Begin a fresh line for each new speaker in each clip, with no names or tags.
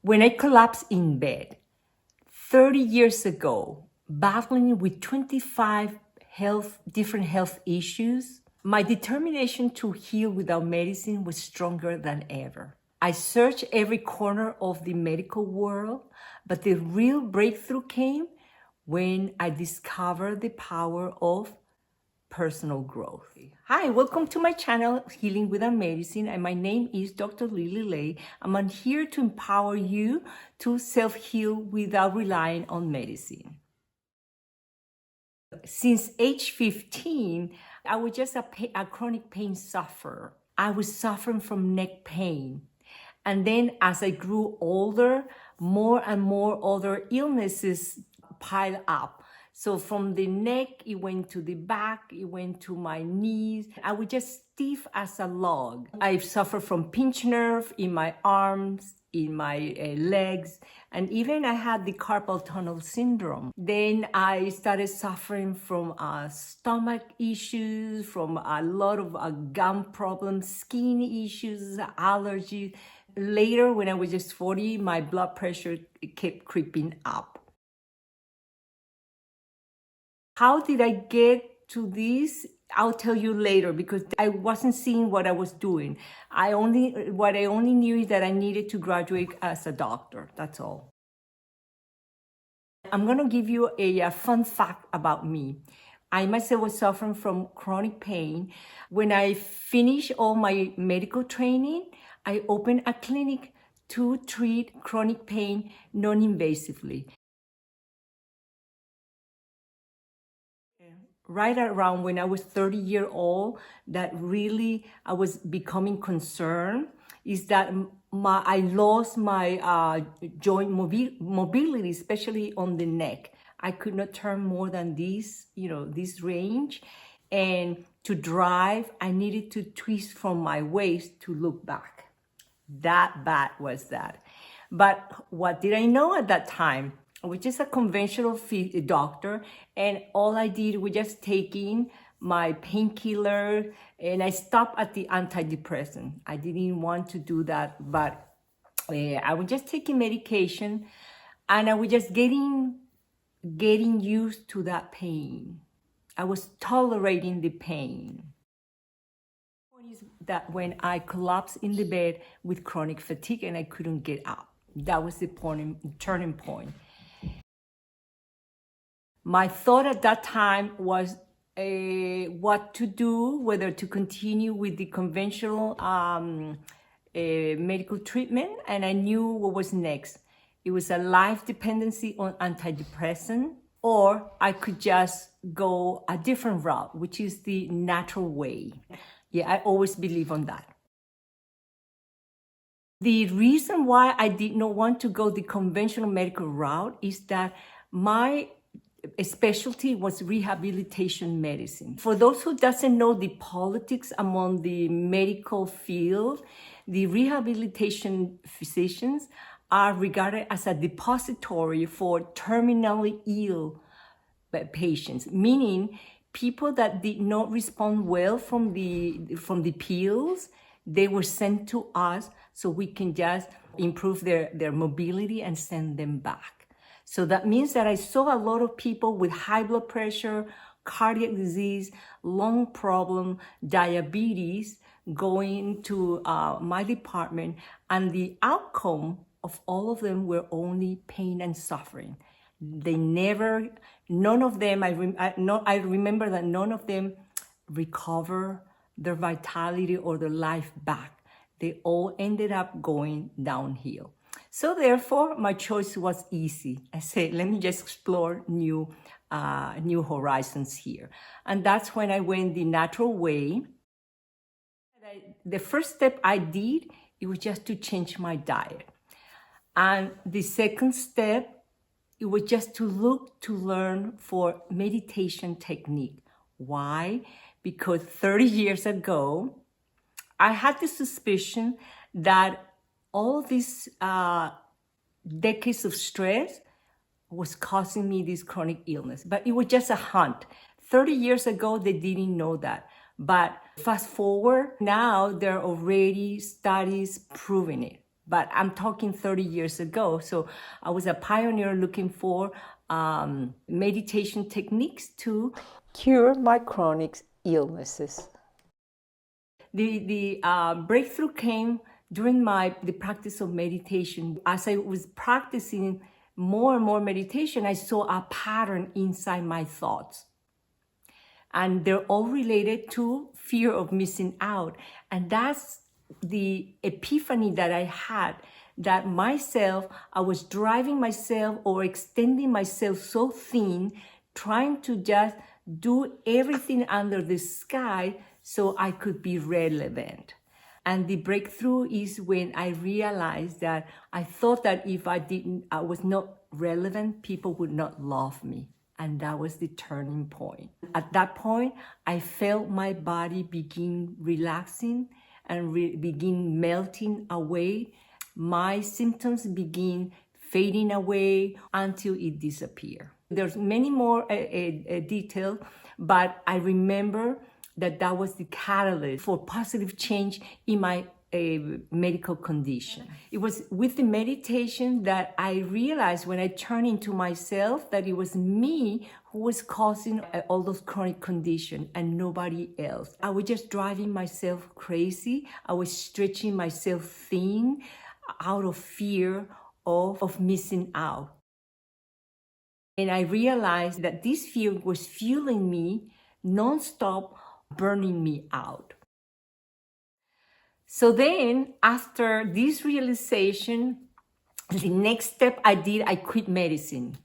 When I collapsed in bed 30 years ago, battling with 25 different health issues, my determination to heal without medicine was stronger than ever. I searched every corner of the medical world, but the real breakthrough came when I discovered the power of personal growth. Hi, welcome to my channel, Healing Without Medicine, and my name is Dr. Lily Lay. I'm here to empower you to self-heal without relying on medicine. Since age 15, I was just a chronic pain sufferer. I was suffering from neck pain. And then as I grew older, more and more other illnesses piled up. So from the neck, it went to the back, it went to my knees. I was just stiff as a log. I suffered from pinched nerve in my arms, in my legs, and even I had the carpal tunnel syndrome. Then I started suffering from stomach issues, from a lot of gum problems, skin issues, allergies. Later, when I was just 40, my blood pressure kept creeping up. How did I get to this? I'll tell you later, because I wasn't seeing what I was doing. What I only knew is that I needed to graduate as a doctor. That's all. I'm going to give you a fun fact about me. I myself was suffering from chronic pain. When I finished all my medical training, I opened a clinic to treat chronic pain non-invasively. Right around when I was 30 years old, that really I was becoming concerned, is that I lost my joint mobility, especially on the neck. I could not turn more than this range. And to drive, I needed to twist from my waist to look back. That bad was that. But what did I know at that time? I was just a conventional doctor, and all I did was just taking my painkiller, and I stopped at the antidepressant. I didn't want to do that, but I was just taking medication, and I was just getting used to that pain. I was tolerating the pain. That when I collapsed in the bed with chronic fatigue and I couldn't get up, that was the turning point. My thought at that time was what to do, whether to continue with the conventional medical treatment, and I knew what was next. It was a life dependency on antidepressant, or I could just go a different route, which is the natural way. Yeah, I always believe on that. The reason why I did not want to go the conventional medical route is that my specialty was rehabilitation medicine. For those who doesn't know the politics among the medical field, the rehabilitation physicians are regarded as a depository for terminally ill patients, meaning people that did not respond well from the pills, they were sent to us so we can just improve their mobility and send them back. So that means that I saw a lot of people with high blood pressure, cardiac disease, lung problem, diabetes going to my department, and the outcome of all of them were only pain and suffering. None of them, I remember that none of them recover their vitality or their life back. They all ended up going downhill. So therefore, my choice was easy. I said, let me just explore new horizons here. And that's when I went the natural way. The first step I did, it was just to change my diet. And the second step, it was just to look to learn for meditation technique. Why? Because 30 years ago, I had the suspicion that all these decades of stress was causing me this chronic illness. But it was just a hunt. 30 years ago, they didn't know that. But fast forward, now there are already studies proving it. but I'm talking 30 years ago. So I was a pioneer looking for meditation techniques to
cure my chronic illnesses.
The breakthrough came during the practice of meditation. As I was practicing more and more meditation, I saw a pattern inside my thoughts. And they're all related to fear of missing out. And that's the epiphany that I had, that I was driving myself or extending myself so thin, trying to just do everything under the sky so I could be relevant. And the breakthrough is when I realized that I thought that if I was not relevant, people would not love me. And that was the turning point. At that point, I felt my body begin relaxing and begin melting away. My symptoms begin fading away until it disappeared. There's many more detail, but I remember that was the catalyst for positive change in my medical condition. It was with the meditation that I realized when I turned into myself that it was me who was causing all those chronic conditions and nobody else. I was just driving myself crazy. I was stretching myself thin out of fear of missing out. And I realized that this fear was fueling me nonstop, burning me out. So then, after this realization, the next step I quit medicine.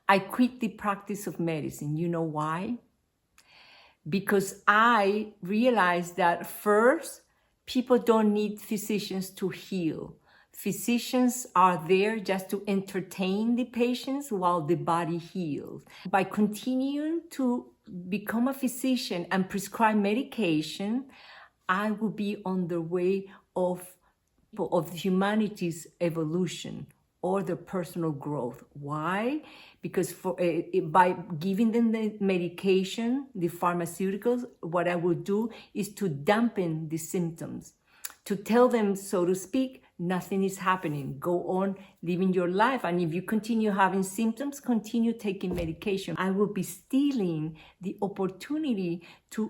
I quit the practice of medicine. You know why? Because I realized that first, people don't need physicians to heal. Physicians are there just to entertain the patients while the body heals. By continuing to become a physician and prescribe medication, I will be on the way of humanity's evolution or their personal growth. Why? Because by giving them the medication, the pharmaceuticals, what I will do is to dampen the symptoms, to tell them, so to speak, nothing is happening. Go on living your life. And if you continue having symptoms, continue taking medication. I will be stealing the opportunity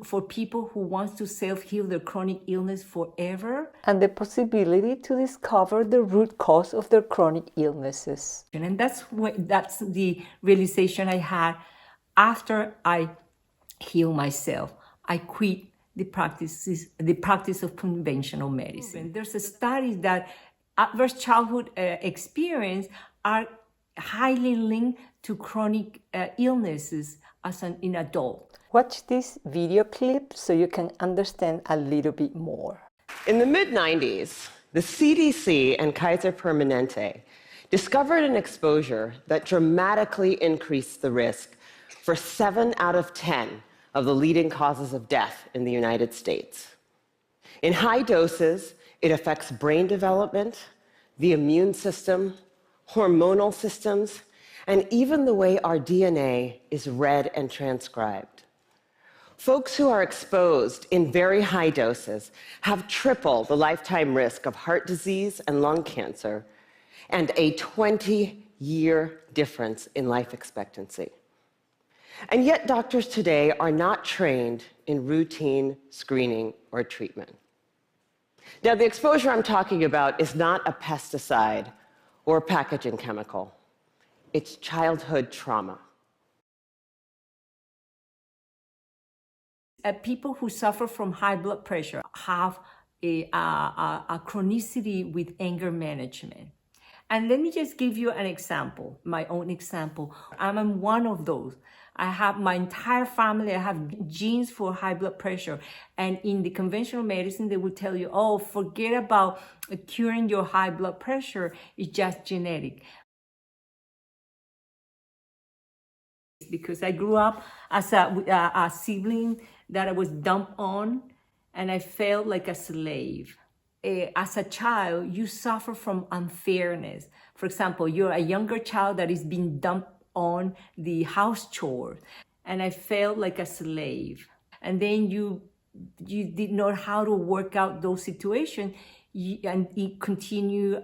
for people who want to self-heal their chronic illness forever.
And the possibility to discover the root cause of their chronic illnesses.
And that's the realization I had after I healed myself. I quit the practice of conventional medicine. There's a study that adverse childhood experience are highly linked to chronic illnesses in adult.
Watch this video clip so you can understand a little bit more.
In the mid-90s, the CDC and Kaiser Permanente discovered an exposure that dramatically increased the risk for 7 out of 10 of the leading causes of death in the United States. In high doses, it affects brain development, the immune system, hormonal systems, and even the way our DNA is read and transcribed. Folks who are exposed in very high doses have triple the lifetime risk of heart disease and lung cancer, and a 20-year difference in life expectancy. And yet doctors today are not trained in routine screening or treatment. Now, the exposure I'm talking about is not a pesticide or a packaging chemical. It's childhood trauma.
People who suffer from high blood pressure have a chronicity with anger management. And let me just give you an example, my own example. I'm one of those. I have my entire family, I have genes for high blood pressure. And in the conventional medicine, they will tell you, oh, forget about curing your high blood pressure, it's just genetic. Because I grew up as a sibling that I was dumped on, and I felt like a slave. As a child, you suffer from unfairness. For example, you're a younger child that is being dumped on the house chores, and I felt like a slave. And then you did not know how to work out those situations. and it continue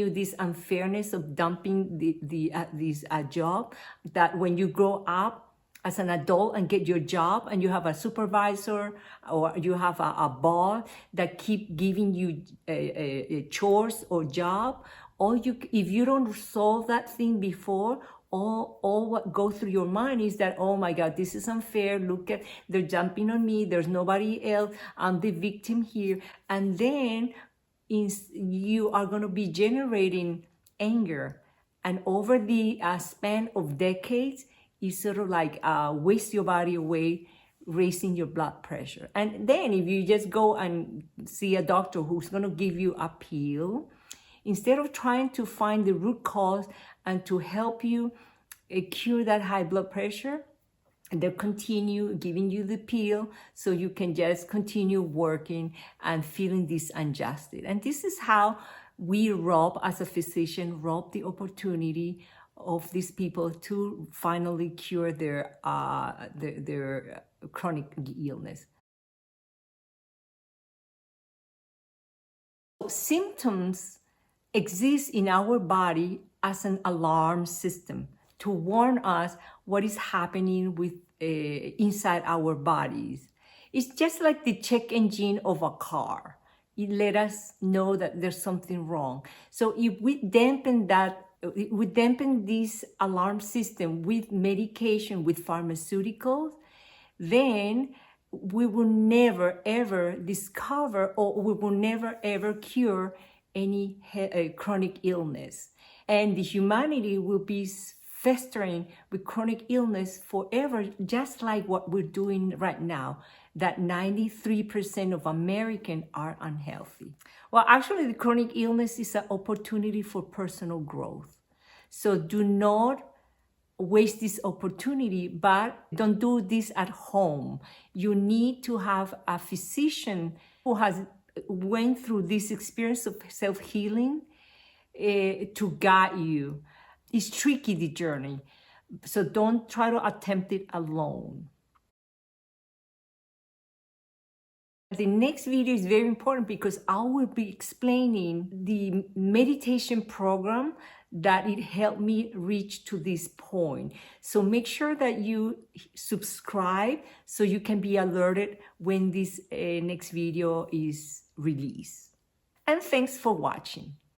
this unfairness of dumping this job, that when you grow up as an adult and get your job and you have a supervisor or you have a boss that keep giving you chores or job, if you don't solve that thing before, all what goes through your mind is that, oh my God, this is unfair. Look at, they're jumping on me. There's nobody else. I'm the victim here. And then you are going to be generating anger. And over the span of decades, you sort of like waste your body away, raising your blood pressure. And then if you just go and see a doctor who's going to give you a pill, instead of trying to find the root cause and to help you cure that high blood pressure, they'll continue giving you the pill so you can just continue working and feeling this unjusted. And this is how we rob, as a physician, rob the opportunity of these people to finally cure their chronic illness. Symptoms exist in our body as an alarm system to warn us what is happening with inside our bodies. It's just like the check engine of a car. It let us know that there's something wrong. So if we dampen this alarm system with medication, with pharmaceuticals, then we will never ever discover, or we will never ever cure any chronic illness. And the humanity will be festering with chronic illness forever, just like what we're doing right now, that 93% of Americans are unhealthy. Well, actually, the chronic illness is an opportunity for personal growth. So do not waste this opportunity, but don't do this at home. You need to have a physician who has went through this experience of self-healing to guide you. It's tricky, the journey, so don't try to attempt it alone. The next video is very important because I will be explaining the meditation program that it helped me reach to this point. So make sure that you subscribe so you can be alerted when this next video is released. And thanks for watching.